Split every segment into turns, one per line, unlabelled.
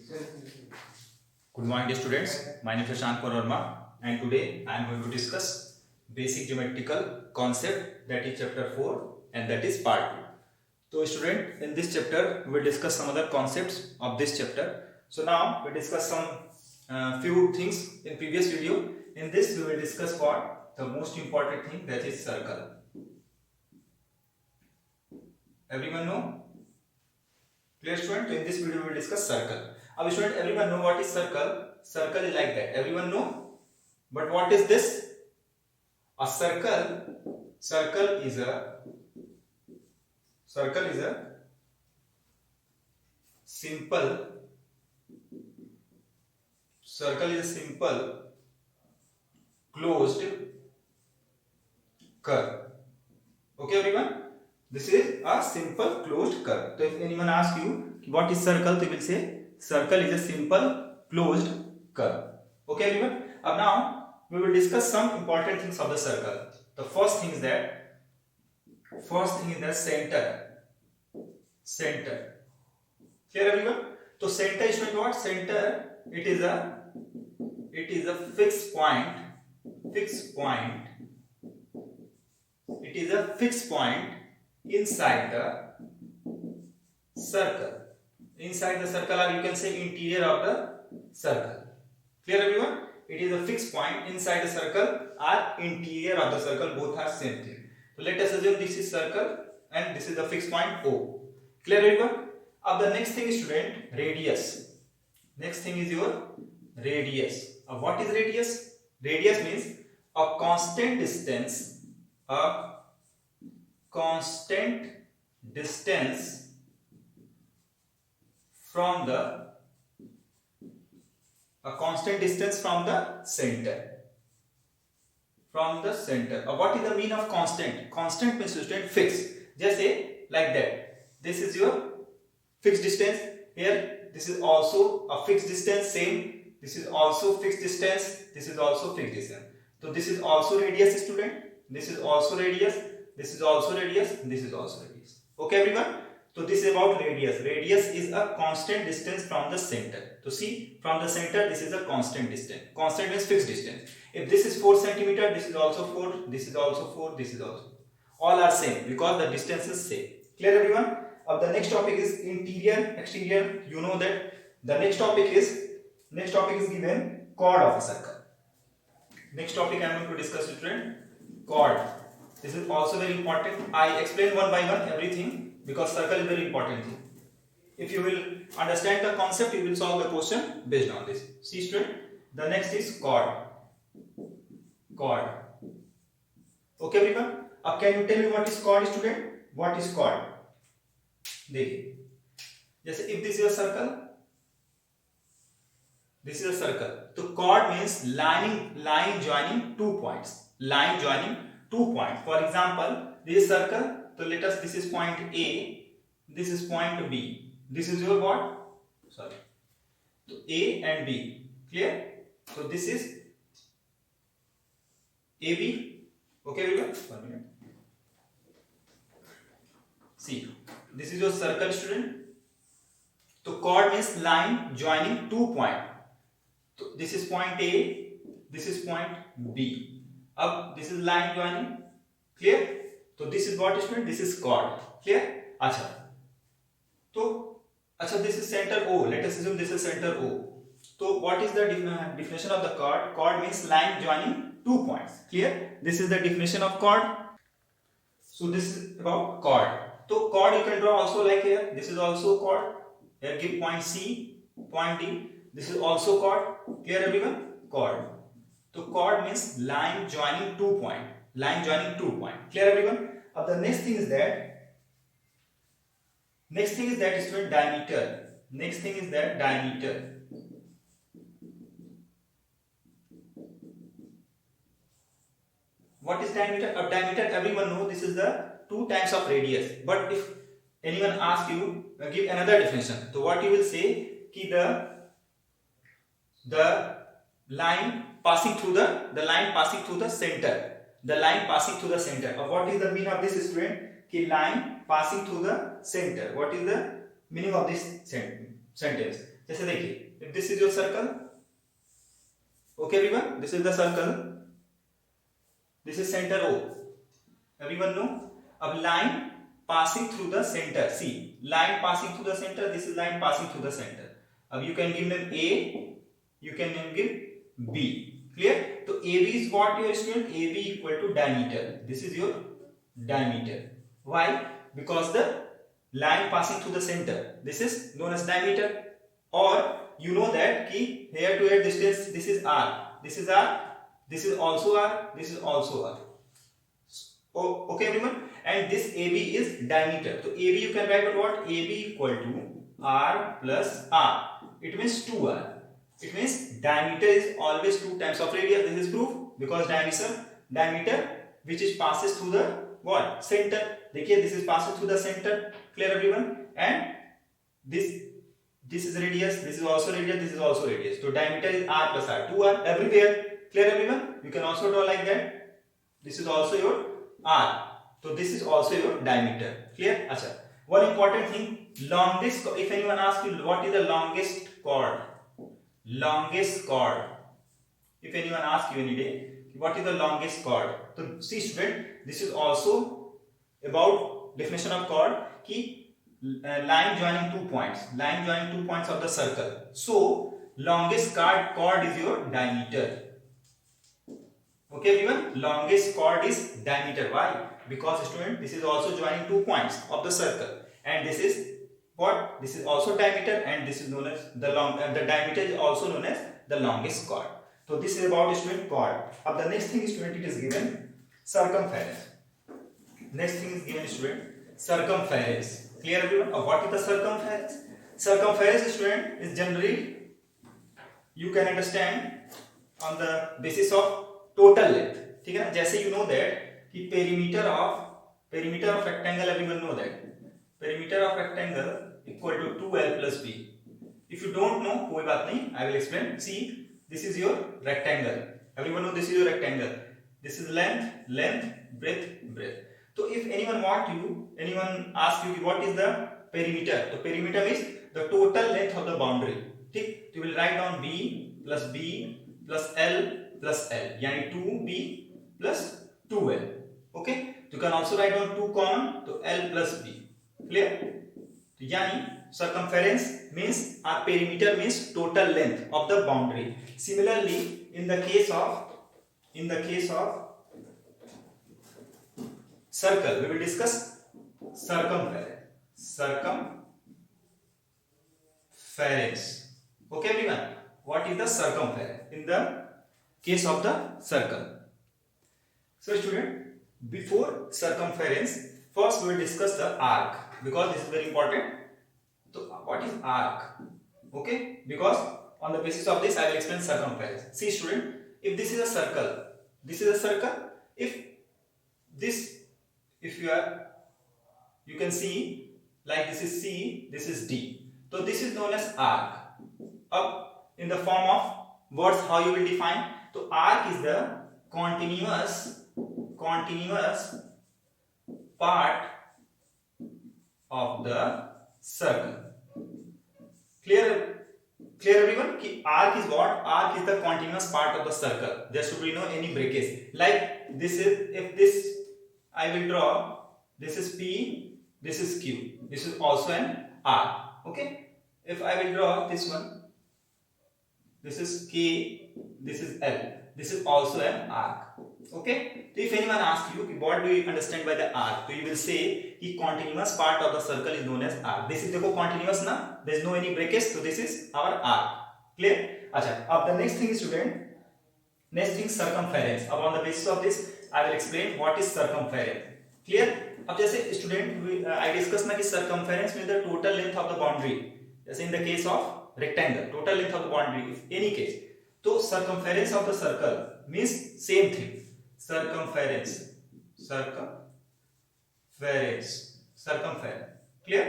Good morning, dear students. My name is Shant Verma, and today I am going to discuss basic geometrical concept, that is chapter 4, and that is part 2. So, student, in this chapter we will discuss some other concepts of this chapter. So now we discuss some few things in previous video. In this we will discuss what the most important thing, that is circle. Everyone know? Clear, student? In this video we will discuss circle. Now student, everyone know what is circle? Circle is like that. Everyone know? But what is this? A circle. Circle is a simple. Circle is a simple closed curve. Okay, everyone? This is a simple closed curve. So if anyone asks you what is circle, they will say circle is a simple closed curve. Okay, everyone? Now we will discuss some important things of the circle. The first thing is that center. Clear, everyone? So center is what? Center, it is a fixed point. It is a fixed point inside the circle. Inside the circle, or you can say interior of the circle. Clear, everyone? It is a fixed point inside the circle or interior of the circle. Both are same thing. So let us assume this is circle and this is the fixed point O. Clear, everyone? Now the next thing is, student, radius. Next thing is your radius. What is radius? Radius means a constant distance. A constant distance from the center. What is the meaning of constant? Constant means, student, fixed. Just say like that. This is your fixed distance. Here, this is also a fixed distance. Same. This is also fixed distance. This is also fixed distance. So this is also radius, student. This is also radius. This is also radius. This is also radius. Okay, everyone? So this is about radius. Radius is a constant distance from the center. So see, from the center, this is a constant distance. Constant means fixed distance. If this is 4 cm, this is also 4. This is also 4. This is also. All are same because the distance is same. Clear, everyone? The next topic is interior, exterior. You know that. The next topic is given chord of a circle. Next topic I am going to discuss, student, chord. This is also very important. I explain one by one everything because circle is very important thing. If you will understand the concept, you will solve the question based on this. See, student, the next is chord. Okay, everyone? Can you tell me what is chord, student? What is chord? देखिए, जैसे if this is a circle, तो chord means line joining 2 points. Line joining 2 points. For example, this is circle. So let us. This is point A. This is point B. This is your what? Sorry. So A and B. Clear? So this is AB. Okay, everyone? 1 minute. See, this is your circle, student. So chord means line joining 2 points. So this is point A. This is point B. Up, this is line joining. Clear? So this is what, student? This is chord. Clear? Acha. So, this is center O. Let us assume this is center O. So what is the definition of the chord? Chord means line joining 2 points. Clear? This is the definition of chord. So this is about chord. So chord you can draw also like here. This is also chord. Here give point C, point D. This is also chord. Clear, everyone? Chord. So chord means line joining 2 points. Line joining 2 points. Clear, everyone? The next thing is that. Student, diameter. Next thing is that diameter. What is diameter? Diameter, everyone knows this is the 2 times of radius. But if anyone asks you, give another definition. So what you will say? Ki the line passing through the center. The line passing through the center. What is the meaning of this, student? Ki line passing through the center. What is the meaning of this sentence. जैसे देखिए, this is your circle, okay everyone, this is the circle, this is centre O, everyone know. अब line passing through the center, see, line passing through the center, this is line passing through the center. अब you can give them A, you can give B, clear? तो AB is what your student? AB equal to diameter, this is your diameter. Why? Because the line passing through the center, this is known as diameter. Or you know that ki here to here distance, this is R, this is R, this is also R, this is also R. Oh, okay everyone, and this AB is diameter. So AB you can write what? AB equal to R plus R. It means 2R. It means diameter is always 2 times of radius. This is proof because diameter which is passes through the what? Center. देखिए, this is passing through the center. Clear everyone? And this is radius. This is also radius. This is also radius. So diameter is R plus R. 2R everywhere. Clear everyone? You can also draw like that. This is also your R. So this is also your diameter. Clear? Acha. One important thing, longest, if anyone asks you what is the longest chord, longest chord, if anyone asks you any day what is the longest chord, so see student, this is also about definition of chord ki line joining 2 points, line joining 2 points of the circle. So longest chord is your diameter. Okay everyone, longest chord is diameter. Why? Because student, this is also joining 2 points of the circle, and this is what? This is also diameter, and this is known as the diameter is also known as the longest chord. So this is about student chord. Now the next thing student, it is given circumference. Next thing is given student circumference. Clear everyone? Now what is the circumference? Circumference student is generally you can understand on the basis of total length. ठीक है ना? जैसे you know that कि perimeter of rectangle, everyone know that perimeter of rectangle equal to 2L plus B. If you don't know, कोई बात नहीं, I will explain. See, this is your rectangle. Everyone know this is your rectangle. This is length, breadth. So if anyone ask you what is the perimeter? The perimeter is the total length of the boundary. ठीक? You will write down B plus L plus L, यानी 2B plus 2L. Okay? You can also write down 2 common, तो L plus B. Clear? तो यानी circumference means or perimeter means total length of the boundary. Similarly, in the case of circle, we will discuss circumference. Okay everyone, what is the circumference in the case of the circle? So student, before circumference, first we will discuss the arc, because this is very important. So what is arc? Okay, because on the basis of this I will explain circumference. See student, if this is a circle, if you can see like this is C, this is D, so this is known as arc. Up in the form of words, how you will define? So arc is the continuous part of the circle. Clear everyone? Ki arc is what? Arc is the continuous part of the circle. There should be no any breakage. Like this is, if this I will draw, this is P, this is Q, this is also an arc. Okay? If I will draw this one, this is K, this is L, this is also an arc. Okay? So if anyone asks you what do you understand by the arc, so you will say the continuous part of the circle is known as arc. This is देखो continuous ना, there is no any breakage, so this is our arc. Clear? अच्छा, अब the next thing student, next thing circumference. अब on the basis of this I will explain what is circumference. Clear? अब जैसे student I discuss ना कि circumference means the total length of the boundary. जैसे in the case of rectangle, total length of the boundary, if any case, तो circumference of the circle means same thing. Circumference. Clear?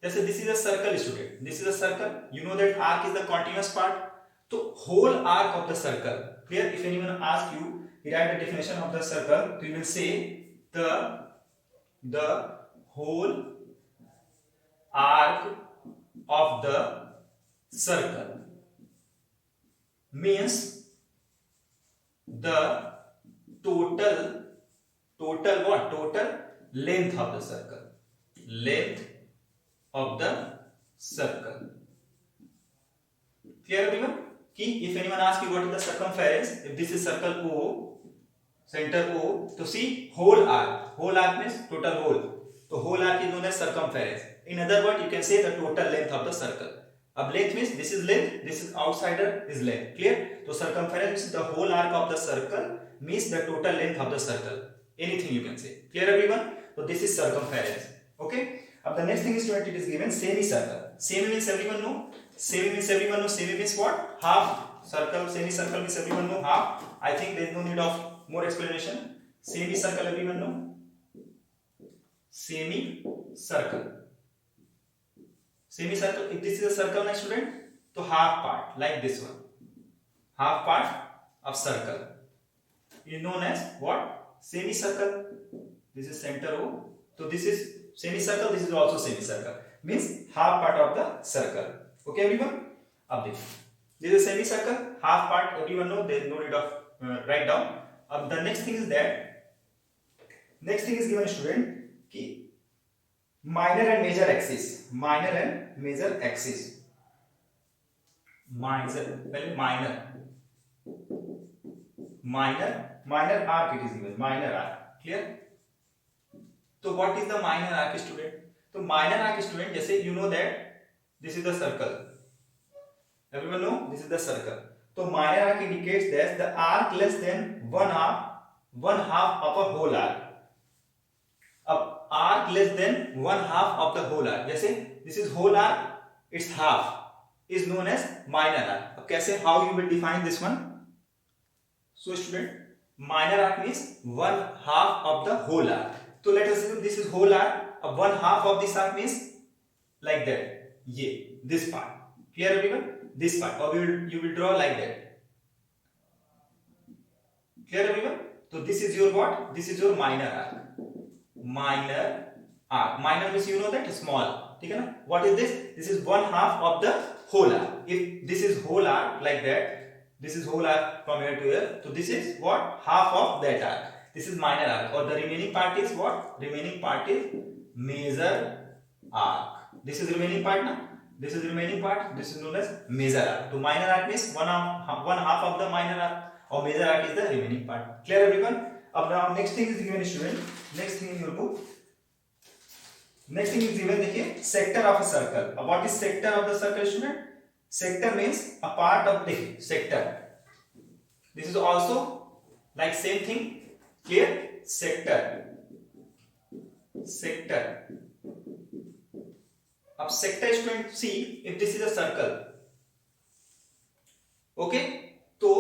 जैसे this is a circle student, this is a circle, you know that arc is the continuous part, तो whole arc of the circle. Clear? If anyone asks you, write the definition of the circle, you will say the whole arc of the circle means the total what? Total length of the circle. Length of the circle. Clear everyone? If anyone asks you what is the circumference, if this is circle O, center O, to see whole arc means total whole. So whole arc is known as circumference. In other words, you can say the total length of the circle. Ab length means this is length, this is outsider is length. Clear? So circumference is the whole arc of the circle, means the total length of the circle. Anything you can say. Clear everyone? So this is circumference. Okay? अब the next thing is student, it is given semicircle. Semi means everyone know. Semi means what? Half. Circle, semicircle means everyone know half. I think there is no need of more explanation. Semicircle everyone know. Semicircle. Semicircle. If this is a circle, my student, so half part like this one. Half part of circle is known as what? Semicircle. This is center O. So this is semicircle. This is also semicircle. Means half part of the circle. Okay, everyone. Ab देखिए, this is semicircle, half part. Everyone know there is no need of write down. Ab the next thing is that next thing is given student कि minor and major axis. Minor and major axis. Minor arc it is given. Minor arc. Clear? So what is the minor arc student? So minor arc student, जैसे you know that this is the circle. Everyone know this is the circle. So minor arc indicates that the arc less than one half of a whole arc. अब arc less than one half of the whole arc. जैसे this is whole arc, its half is known as minor arc. अब कैसे? How you will define this one? So student, minor arc means one half of the whole arc. So let us assume this is whole arc. One half of this arc means like that. This part. Clear everyone? This part. Or you will draw like that. Clear everyone? So this is your what? This is your minor arc. Minor arc. Minor means you know that small. ठीक है ना? What is this? This is one half of the whole arc. If this is whole arc like that, this is whole arc from here to here. So this is what? Half of that arc. This is minor arc. Or the remaining part is what? Remaining part is major arc. This is remaining part now. This is remaining part. This is known as major arc. So minor arc means one half of the minor arc, or major arc is the remaining part. Clear everyone? अब now next thing is given student. Next thing in your book. Next thing is given. देखिए sector of a circle. अब what is sector of the circle student? Sector means a part of the sector. This is also like same thing. Clear? Sector. Sector. अब sector student see if this is a circle. Okay? So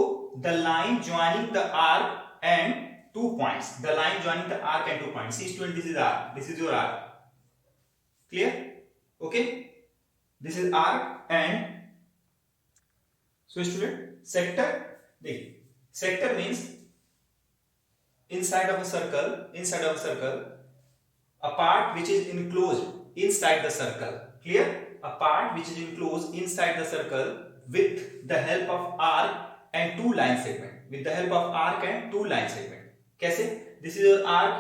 the line joining the arc and 2 points. The line joining the arc and 2 points. See student, this is arc. This is your arc. Clear? Okay? This is arc and so student, sector. Sector means inside of a circle, a part which is enclosed inside the circle. Clear? A part which is enclosed inside the circle with the help of arc and 2 line segment. With the help of arc and 2 line segment. कैसे? This is your arc.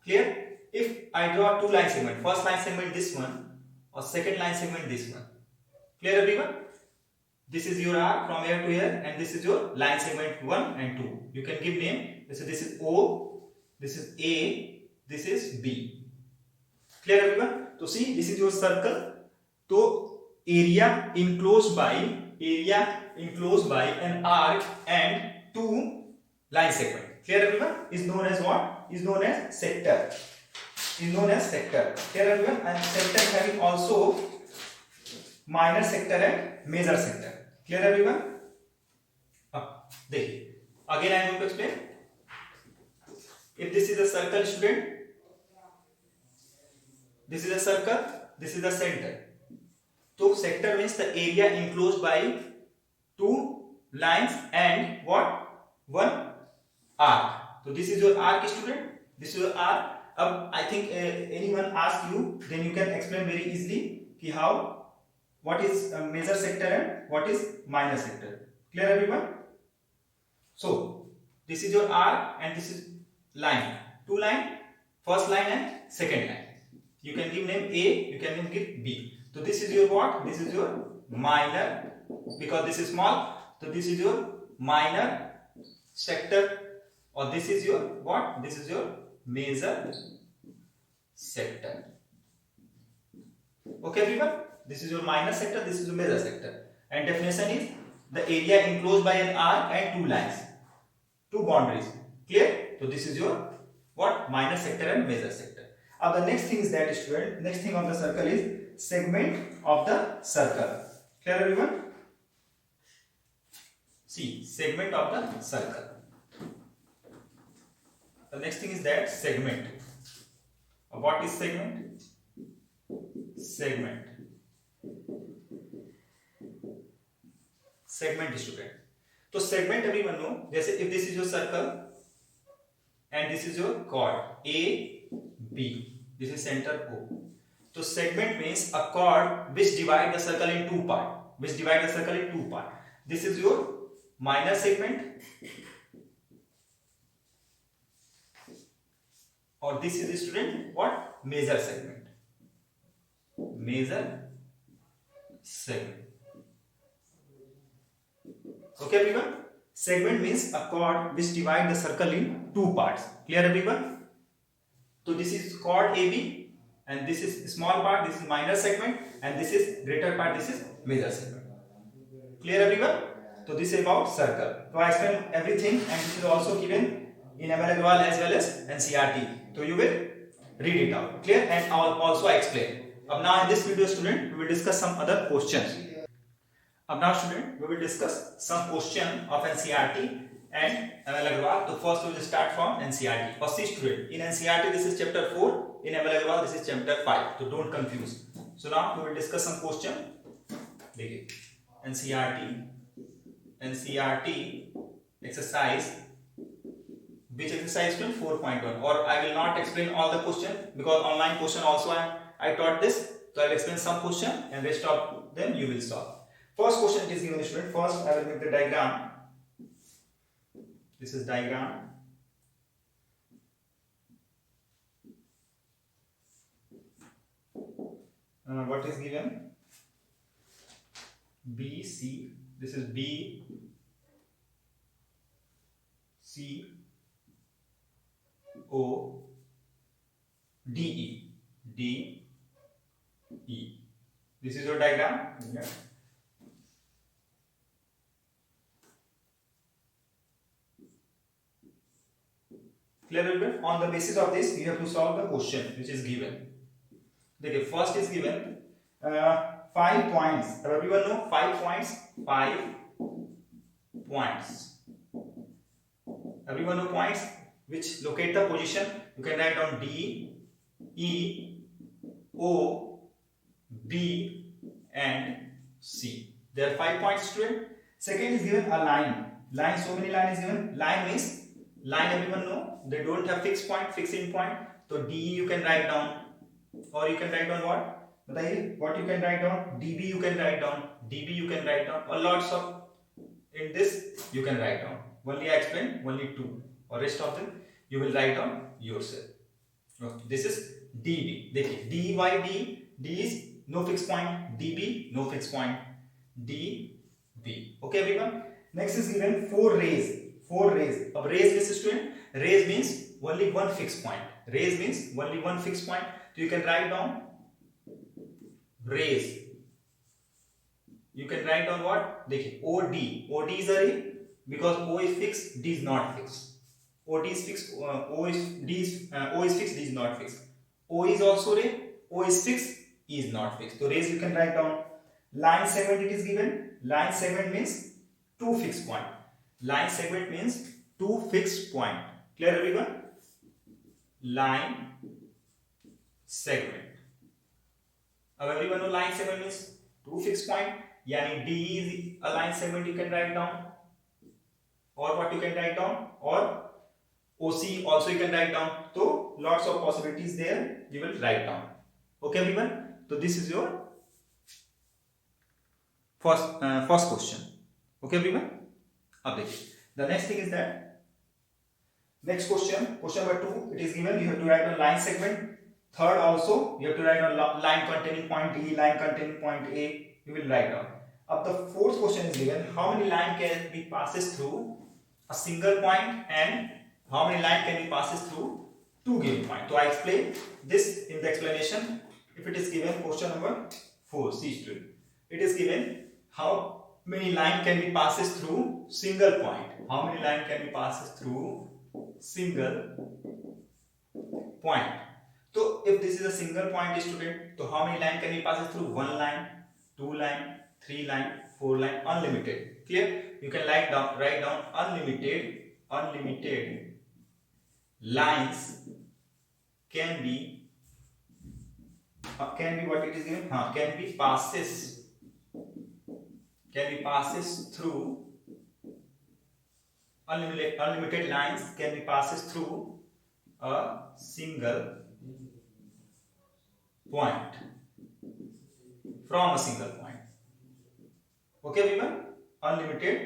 Clear? If I draw 2 line segment, first line segment this one, or second line segment this one. Clear everyone? This is your arc from here to here, and this is your line segment 1 and 2. You can give name. This is O, this is A, this is B. Clear everyone? So see, this is your circle. So area enclosed by an arc and 2 line segment. Clear everyone? Is known as what? Is known as sector. Is known as sector. Clear everyone? And sector having also minor sector and major sector. Clear everyone? देखिए, again I am going to explain. If this is a circle student, this is a circle, this is the center. So sector means the area enclosed by 2 lines and what? 1 arc. So this is your arc student. This is your arc. I think anyone asks you, then you can explain very easily कि how what is major sector and what is minor sector. Clear everyone? So this is your R and this is line. Two line, first line and second line. You can give name A, you can give B. So this is your what? This is your minor, because this is small. So this is your minor sector, or this is your what? This is your major sector. Okay everyone? This is your minor sector, this is your major sector. And definition is the area enclosed by an R and two lines, two boundaries. Clear? So this is your what? Minor sector and major sector. Now the next thing is that, student, next thing on the circle is segment of the circle. Clear everyone? See, segment of the circle. The next thing is that segment. What is segment? Segment. Segment, student. So segment everyone know. जैसे if this is your circle and this is your chord A, B. This is center O. So segment means a chord which divide the circle in two parts. Which divide the circle in two parts. This is your minor segment, or this is the student what? Major segment. Major segment. Okay everyone? Segment means a chord which divide the circle in two parts. Clear everyone? So this is chord AB and this is small part, this is minor segment, and this is greater part, this is major segment. Clear everyone? So this is about circle. So I explain everything, and this is also given in ML Agarwal as well as NCERT. So you will read it out. Clear? And also I explain. Now in this video, student, we will discuss some other questions. Now student, we will discuss some question of NCERT and ML Agarwal. So first we will start from NCERT. First student, in NCERT this is chapter 4, in ML Agarwal this is chapter 5. So don't confuse. So now we will discuss some question. NCERT exercise. Which exercise? 4.1. Or I will not explain all the question because online question also I taught this. So I will explain some question and rest of them you will solve. First question is given, student. First I will make the diagram. This is diagram. What is given? BC. This is B, C, O, D, E, D, E. This is your diagram. Yeah. Clear everyone? On the basis of this, you have to solve the question which is given. Okay, first is given 5 points. Everyone know 5 points? 5 points. Everyone know points which locate the position. You can write down D, E, O, B and C. There are 5 points, student. Second is given a line. Line, so many line is given. Line means, line everyone know, they don't have fixed point, fixing point. So D you can write down, or you can write down what? What you can write down? DB you can write down, DB you can write down, or lots of, in this you can write down. Only I explain, only 2, or rest of them you will write down yourself. Okay. This is DB. DYD, D is no fixed point, DB no fixed point, DB. Okay everyone. Next is given 4 rays. 4 rays. Of rays means, student, rays means only one fixed point. Rays means only one fixed point. So you can write down rays. You can write down what? OD. OD is a ray because O is fixed, D is not fixed. OD is fixed, O is fixed, D is not fixed. O is also ray, O is fixed, E is not fixed. So rays you can write down. Line segment it is given. Line segment means 2 fixed point. Line segment means 2 fixed point. Clear everyone? Line segment. Now everyone know line segment means 2 fixed point. Yani D is a line segment you can write down. Or what you can write down? Or OC also you can write down. So lots of possibilities there you will write down. Okay everyone? So this is your first question. Okay everyone. अब देखिए, the next thing is that next question number 2, it is given you have to write on line segment. Third also you have to write on line containing point D, line containing point A, you will write down. अब the fourth question is given, how many line can be passes through a single point and how many line can be passes through two given point. So I explain this in the explanation. If it is given question number 4, see student, it is given how many line can be passes through single point. How many line can be passes through single point. So if this is a single point student, so how many line can be passes through? One line, two line, three line, four line, unlimited. Clear? You can write down unlimited lines can be what it is given? Can be passes through unlimited lines can be passes through a single point, from a single point. Okay everyone, unlimited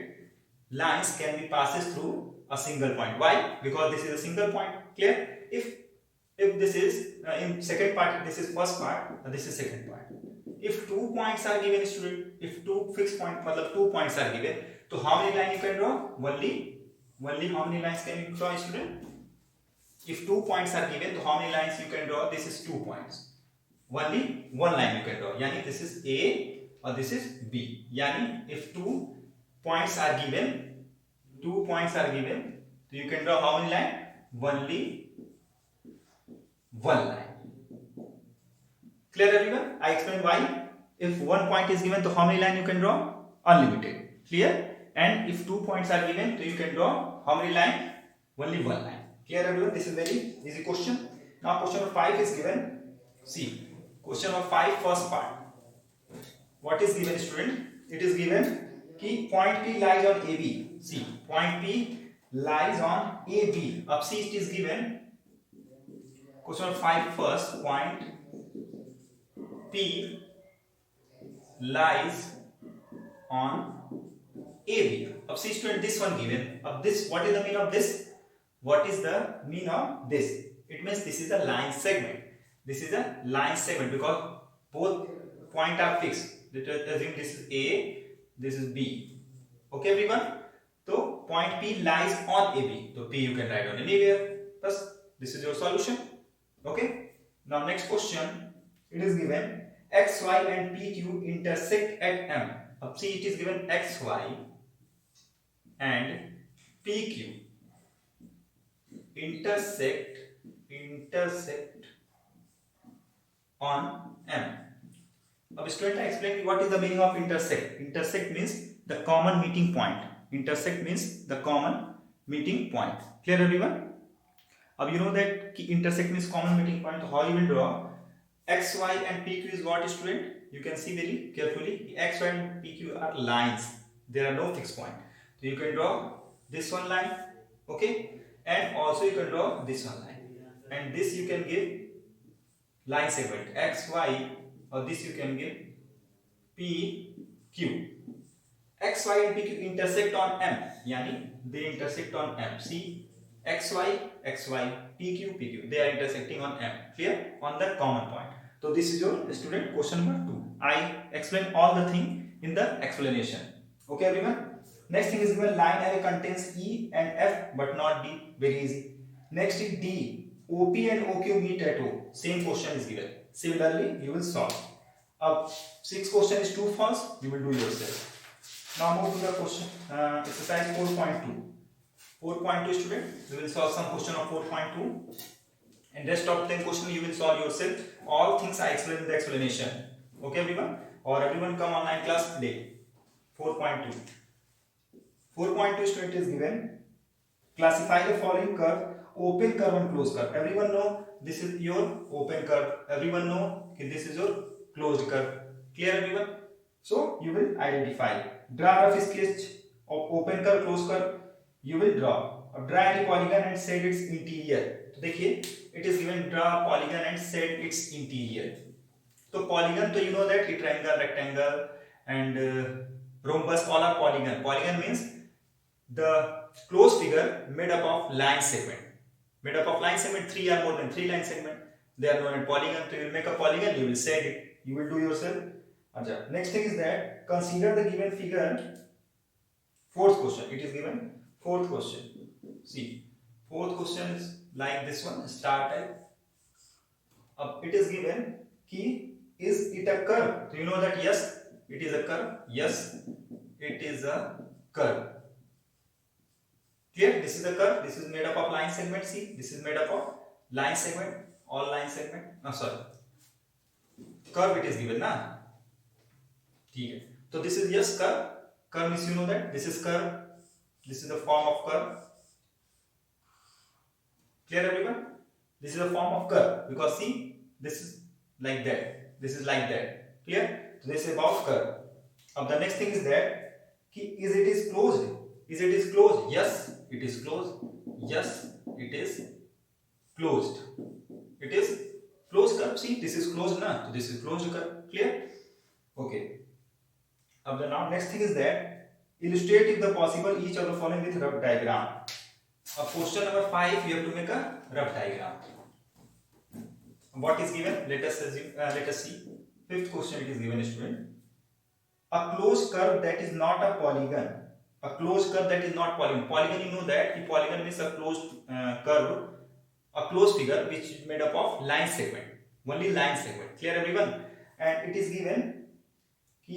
lines can be passes through a single point. Why? Because this is a single point. Clear? If this is in second part, this is first part and this is second part. If 2 points are given student, if two fixed point, मतलब 2 points are given, so how many lines you can draw? Only how many lines can you draw student? If 2 points are given, so how many lines you can draw? This is 2 points. Only one line you can draw. Yani this is A or this is B. Yani if 2 points are given, so you can draw how many lines? Only one line. Clear everyone? I explain why. If 1 point is given, so how many lines you can draw? Unlimited. Clear? And if 2 points are given, so you can draw how many lines? Only one line. Clear everyone? This is very easy question. Now question number 5 is given. See, question number 5 first part. What is given student? It is given कि point P lies on AB. See, point P lies on AB. Up see it is given. Question number 5 first, point P lies on AB. Up see student, this one given. Up this, what is the meaning of this? What is the meaning of this? It means this is a line segment. This is a line segment because both points are fixed. Let us assume this is A, this is B. Okay everyone? So point P lies on AB. So P you can write on anywhere. Thus this is your solution. Okay. Now next question. It is given XY and PQ intersect at M. Now see it is given XY and PQ intersect on M. Now student, I explain what is the meaning of intersect. Intersect means the common meeting point. Intersect means the common meeting point. Clear everyone? Now you know that intersect means common meeting point. How you will draw? XY and PQ is what student? You can see very carefully. XY and PQ are lines. There are no fixed point. So you can draw this one line. Okay? And also you can draw this one line. And this you can give line segment XY, or this you can give PQ. XY and PQ intersect on M. Yani they intersect on M. See, XY, PQ, PQ. They are intersecting on M. Clear? On the common point. So this is your student question number 2. I explain all the thing in the explanation. Okay everyone? Next thing is given line array contains E and F but not D. Very easy. Next is D. OP and OQ meet at O. Same question is given. Similarly, you will solve. Up 6 question is true false. You will do yourself. Now move to the question. Exercise 4.2. 4.2 student. You will solve some question of 4.2. And rest of 10 question you will solve yourself. All things I explain in the explanation. Okay everyone? Or everyone come online class today. 4.2. 4.2 student is given. Classify the following curve. Open curve and closed curve. Everyone know this is your open curve. Everyone know this is your closed curve. Clear everyone? So you will identify. Draw rough sketch of open curve, closed curve. You will draw. Draw any polygon and set its interior. तो देखिए, it is given draw polygon and set its interior. तो polygon तो you know that triangle, rectangle and rhombus, all are polygon. Polygon means the closed figure made up of line segment. Made up of line segment, 3 or more than 3 line segment. They are known as polygon. So you will make a polygon, you will set it. You will do yourself. Achha. Next thing is that consider the given figure. Fourth question. It is given. Fourth question. See, fourth question is like this one. Star type. It is given. Key, is it a curve? So you know that yes, it is a curve. Yes, it is a curve. Clear? This is the curve. This is made up of line segment. See, this is made up of line segment. All line segment. No, sorry. Curve it is given, na? Okay. So this is yes curve. Curve means you know that this is curve. This is the form of curve. Clear, everyone? This is a form of curve because see, this is like that. This is like that. Clear? So this is about curve. Now the next thing is that is it is closed. Is it is closed? Yes, it is closed. Yes, it is closed. It is closed curve. See, this is closed now. So this is closed curve. Clear? Okay. Now next thing is that illustrate if the possible each of the following with rough diagram. Question number 5, you have to make a rough diagram. What is given? Let us assume, let us see. Fifth question it is given, student. A closed curve that is not a polygon. A closed curve that is not polygon. Polygon, you know that the polygon means a closed curve, a closed figure which is made up of line segment. Only line segment. Clear, everyone? And it is given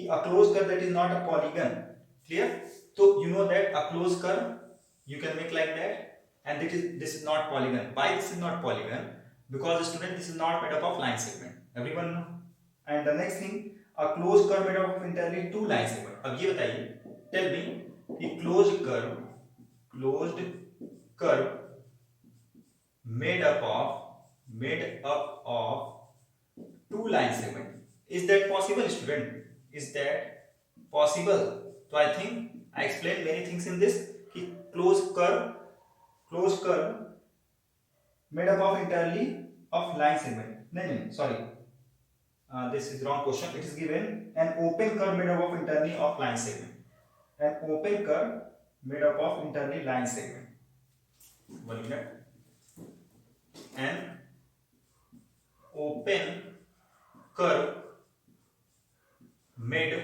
a closed curve that is not a polygon. Clear? So you know that a closed curve you can make like that, and this is not polygon. Why this is not polygon? Because student, this is not made up of line segment. Everyone know? And the next thing, a closed curve made up of entirely two line segment. अब ये बताइए, tell me, a closed curve made up of two line segment. Is that possible, student? Is that possible? So I think I explained many things in this. Closed curve made up of entirely of line segment. No, sorry. This is wrong question. It is given an open curve made up of entirely of line segment. An open curve made up of entirely line segment. 1 minute. An open curve made up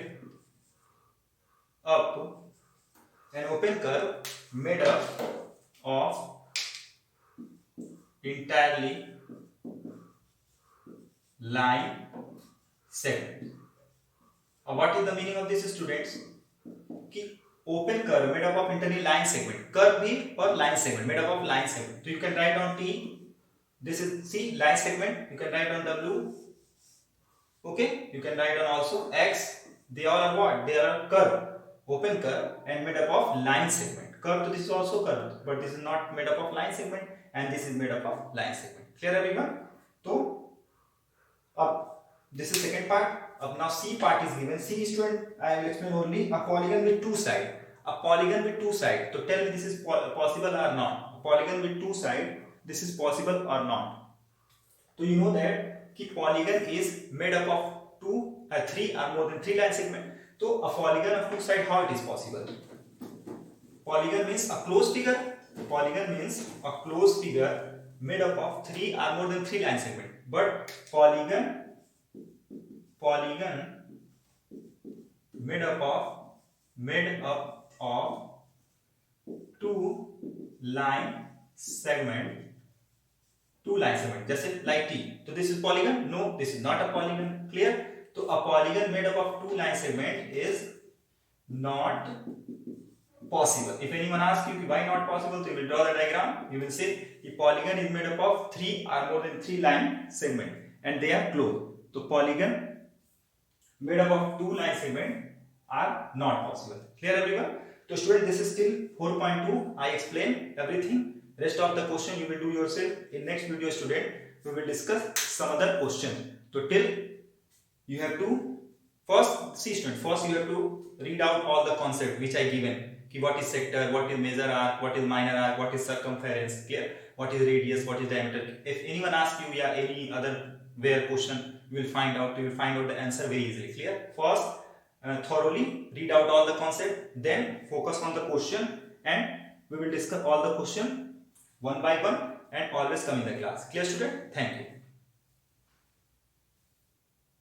of entirely line segment. What is the meaning of this, students? Open curve made up of entirely line segment. Curve भी और line segment made up of line segment. So you can write on T. This is C, line segment. You can write on W. Okay. You can write on also X. They all are what? They are curve. Open curve and made up of line segment. Curve, so this is also curve, but this is not made up of line segment, and this is made up of line segment. Clear, everyone? So, this is second part. Now C part is given. C, student, I will explain only a polygon with two sides. A polygon with two sides. So tell me this is possible or not. A polygon with two sides. This is possible or not. So you know that polygon is made up of three or more than three line segment. So a polygon of two sides, how it is possible? Polygon means a closed figure. Polygon means a closed figure made up of three or more than three line segment. But polygon made up of two line segment. Just like T. So this is polygon? No, this is not a polygon. Clear? So a polygon made up of two line segment is not possible. If anyone asks you why not possible, so you will draw the diagram. You will say a polygon is made up of three or more than three line segment, and they are closed. So polygon made up of two line segment are not possible. Clear, everyone? So student, this is still 4.2. I explained everything. Rest of the question you will do yourself. In next video, student, we will discuss some other question. So till you have to first you have to read out all the concept which I given. What is sector, what is major arc, what is minor arc, what is circumference, clear? What is radius, what is diameter. If anyone asks you any other where question, you will find out the answer very easily. Clear? First thoroughly read out all the concept, then focus on the question, and we will discuss all the question one by one and always come in the class. Clear, student? Thank you.